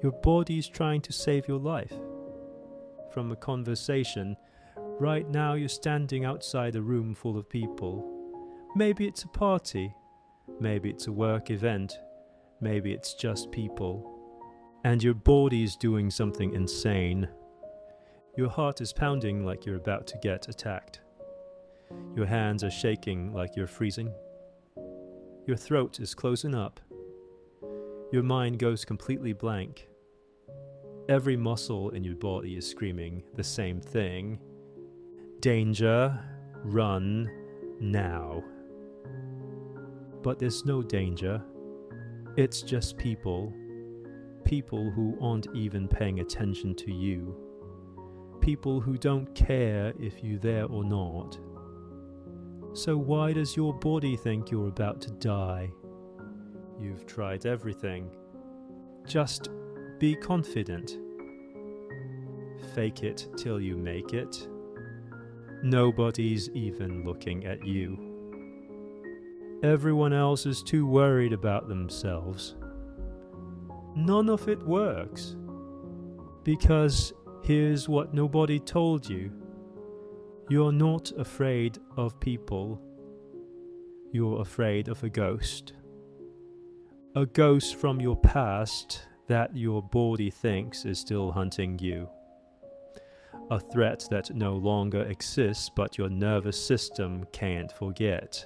Your body is trying to save your life. From a conversation, right now you're standing outside a room full of people. Maybe it's a party, maybe it's a work event, maybe it's just people. And your body is doing something insane. Your heart is pounding like you're about to get attacked. Your hands are shaking like you're freezing. Your throat is closing up. Your mind goes completely blank. Every muscle in your body is screaming the same thing. Danger, run, now. But there's no danger. It's just people. People who aren't even paying attention to you. People who don't care if you're there or not. So why does your body think you're about to die? You've tried everything. Just be confident. Fake it till you make it. Nobody's even looking at you. Everyone else is too worried about themselves. None of it works. Because here's what nobody told you. You're not afraid of people. You're afraid of a ghost. A ghost from your past that your body thinks is still hunting you. A threat that no longer exists but your nervous system can't forget.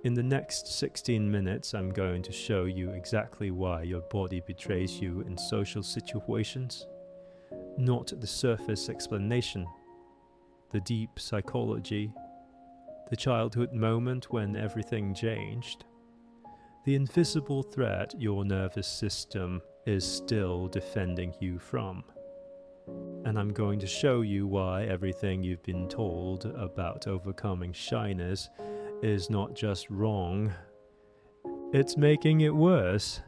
In the next 16 minutes, I'm going to show you exactly why your body betrays you in social situations. Not the surface explanation, the deep psychology, the childhood moment when everything changed, the invisible threat your nervous system is still defending you from. And I'm going to show you why everything you've been told about overcoming shyness is not just wrong, it's making it worse.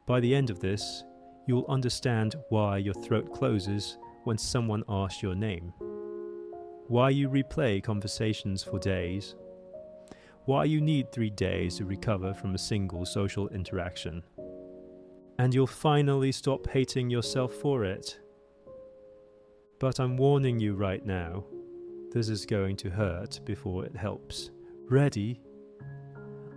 By the end of this, you'll understand why your throat closes when someone asks your name, why you replay conversations for days, why you need 3 days to recover from a single social interaction, and you'll finally stop hating yourself for it. But I'm warning you right now, this is going to hurt before it helps. Ready?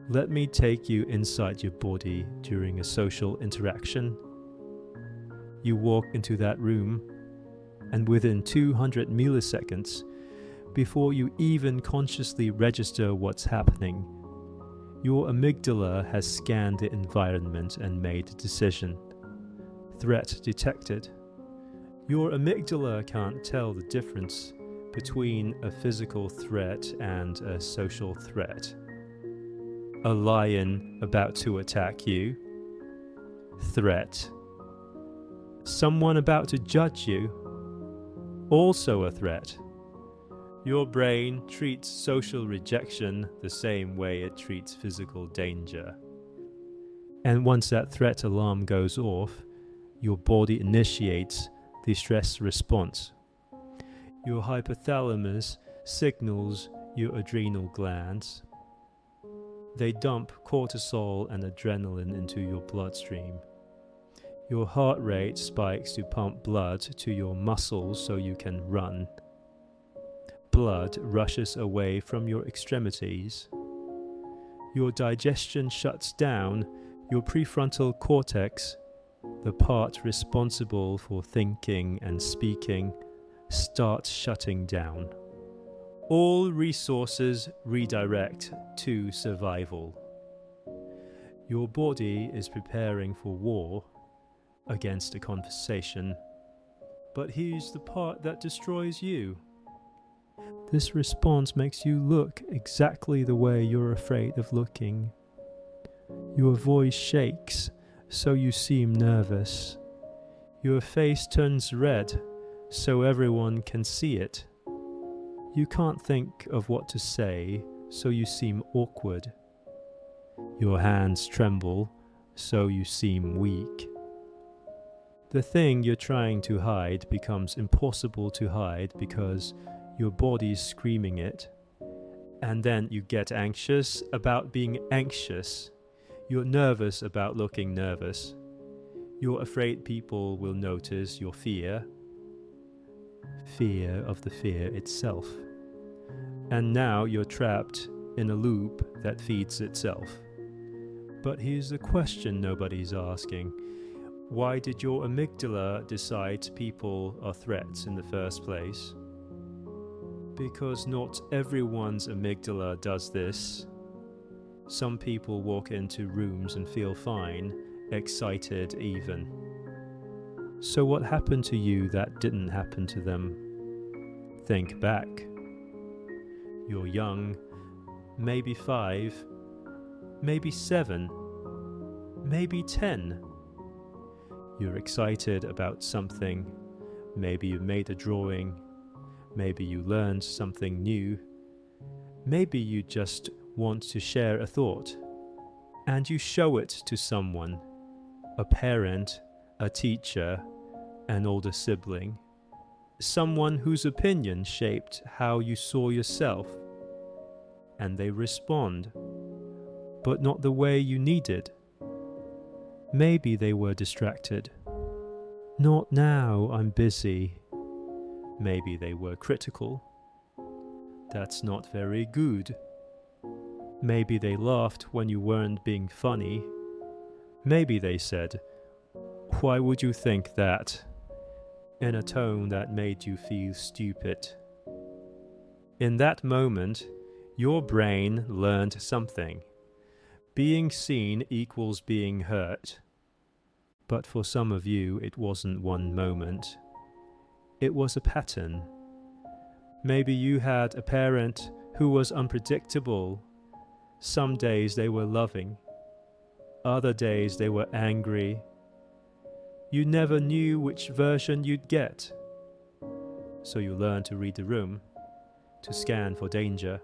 Let me take you inside your body during a social interaction. You walk into that room, and within 200 milliseconds, before you even consciously register what's happening, your amygdala has scanned the environment and made a decision. Threat detected. Your amygdala can't tell the difference between a physical threat and a social threat. A lion about to attack you. Threat. Someone about to judge you. Also a threat. Your brain treats social rejection the same way it treats physical danger. And once that threat alarm goes off, your body initiates the stress response. Your hypothalamus signals your adrenal glands. They dump cortisol and adrenaline into your bloodstream. Your heart rate spikes to pump blood to your muscles so you can run. Blood rushes away from your extremities. Your digestion shuts down. Your prefrontal cortex, the part responsible for thinking and speaking, starts shutting down. All resources redirect to survival. Your body is preparing for war against a conversation. But here's the part that destroys you. This response makes you look exactly the way you're afraid of looking. Your voice shakes, so you seem nervous. Your face turns red, so everyone can see it. You can't think of what to say, so you seem awkward. Your hands tremble, so you seem weak. The thing you're trying to hide becomes impossible to hide because your body's screaming it. And then you get anxious about being anxious. You're nervous about looking nervous. You're afraid people will notice your fear of the fear itself. And now you're trapped in a loop that feeds itself. But here's the question nobody's asking. Why did your amygdala decide people are threats in the first place? Because not everyone's amygdala does this. Some people walk into rooms and feel fine, excited even. So what happened to you that didn't happen to them? Think back. You're young, maybe 5, maybe 7, maybe 10. You're excited about something. Maybe you made a drawing. Maybe you learned something new. Maybe you just want to share a thought. And you show it to someone, a parent, a teacher, an older sibling, someone whose opinion shaped how you saw yourself. And they respond, but not the way you needed. Maybe they were distracted. Not now, I'm busy. Maybe they were critical. That's not very good. Maybe they laughed when you weren't being funny. Maybe they said, "Why would you think that?" in a tone that made you feel stupid. In that moment, your brain learned something. Being seen equals being hurt. But for some of you, it wasn't one moment. It was a pattern. Maybe you had a parent who was unpredictable. Some days they were loving. Other days they were angry. You never knew which version you'd get. So you learned to read the room, to scan for danger,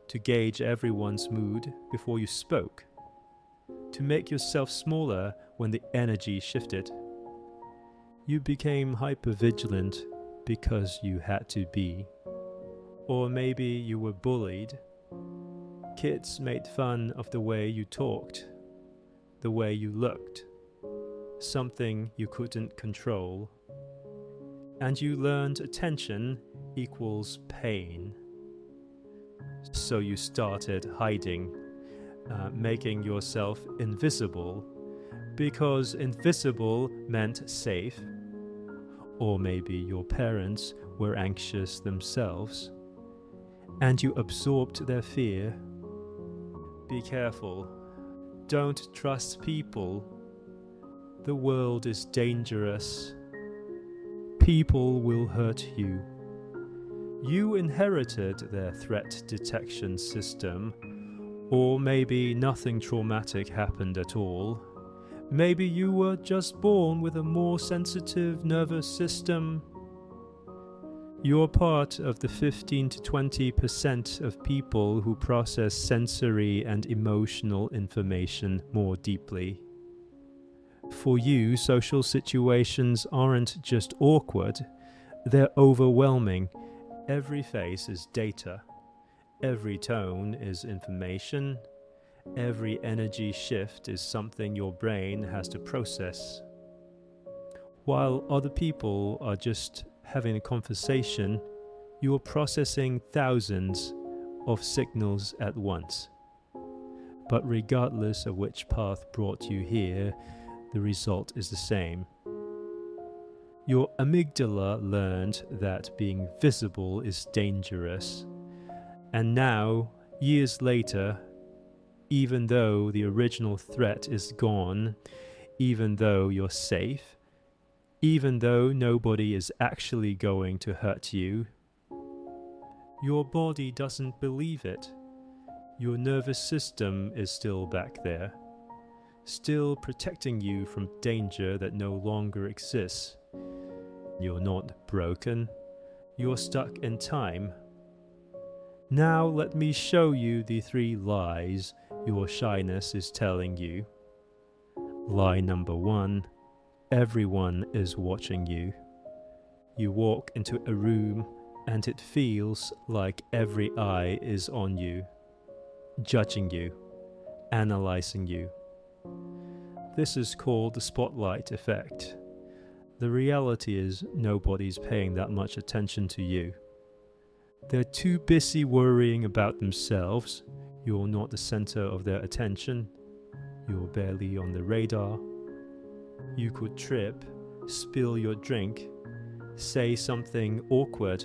to gauge everyone's mood before you spoke, to make yourself smaller when the energy shifted. You became hypervigilant because you had to be. Or maybe you were bullied. Kids made fun of the way you talked, the way you looked, something you couldn't control. And you learned attention equals pain. So you started hiding, making yourself invisible, because invisible meant safe. Or maybe your parents were anxious themselves, and you absorbed their fear. Be careful. Don't trust people. The world is dangerous. People will hurt you. You inherited their threat detection system, or maybe nothing traumatic happened at all. Maybe you were just born with a more sensitive nervous system. You're part of the 15 to 20% of people who process sensory and emotional information more deeply. For you, social situations aren't just awkward, they're overwhelming. Every face is data. Every tone is information. Every energy shift is something your brain has to process. While other people are just having a conversation, you're processing thousands of signals at once. But regardless of which path brought you here, the result is the same. Your amygdala learned that being visible is dangerous. And now, years later, even though the original threat is gone, even though you're safe, even though nobody is actually going to hurt you, your body doesn't believe it. Your nervous system is still back there, still protecting you from danger that no longer exists. You're not broken. You're stuck in time. Now let me show you the 3 lies your shyness is telling you. Lie number 1, everyone is watching you. You walk into a room and it feels like every eye is on you, judging you, analyzing you. This is called the spotlight effect. The reality is nobody's paying that much attention to you. They're too busy worrying about themselves. You're not the center of their attention. You're barely on the radar. You could trip, spill your drink, say something awkward,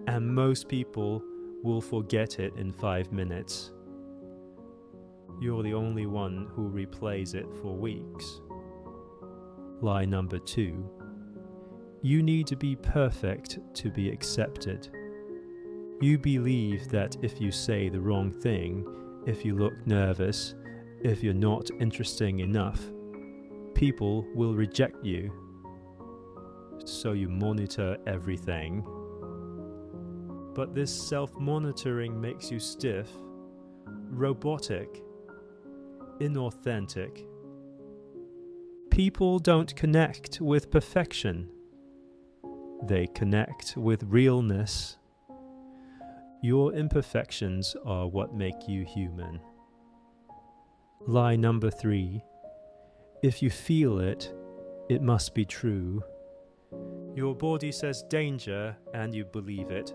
and most people will forget it in 5 minutes. You're the only one who replays it for weeks. Lie number 2. You need to be perfect to be accepted. You believe that if you say the wrong thing, if you look nervous, if you're not interesting enough, people will reject you. So you monitor everything. But this self-monitoring makes you stiff, robotic, inauthentic. People don't connect with perfection. They connect with realness. Your imperfections are what make you human. Lie number 3. If you feel it, it must be true. Your body says danger and you believe it.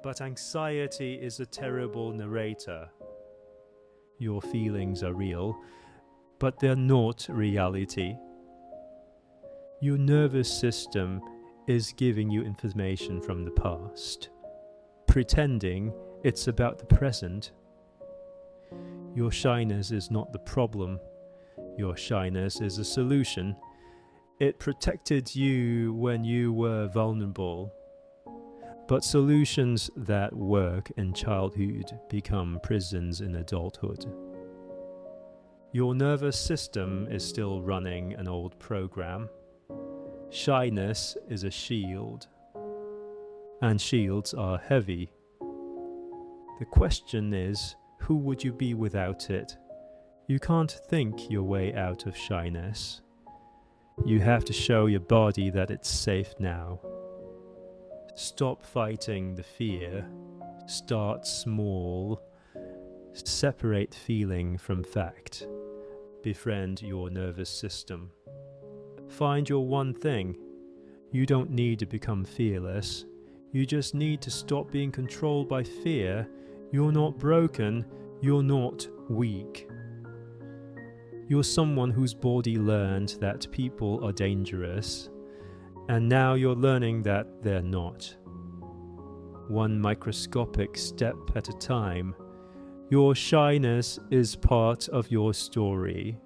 But anxiety is a terrible narrator. Your feelings are real, but they're not reality. Your nervous system is giving you information from the past, pretending it's about the present. Your shyness is not the problem. Your shyness is a solution. It protected you when you were vulnerable. But solutions that work in childhood become prisons in adulthood. Your nervous system is still running an old program. Shyness is a shield, and shields are heavy. The question is, who would you be without it? You can't think your way out of shyness. You have to show your body that it's safe now. Stop fighting the fear. Start small. Separate feeling from fact. Befriend your nervous system. Find your one thing. You don't need to become fearless. You just need to stop being controlled by fear. You're not broken. You're not weak. You're someone whose body learned that people are dangerous, and now you're learning that they're not. One microscopic step at a time. Your shyness is part of your story,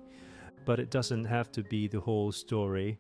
but it doesn't have to be the whole story.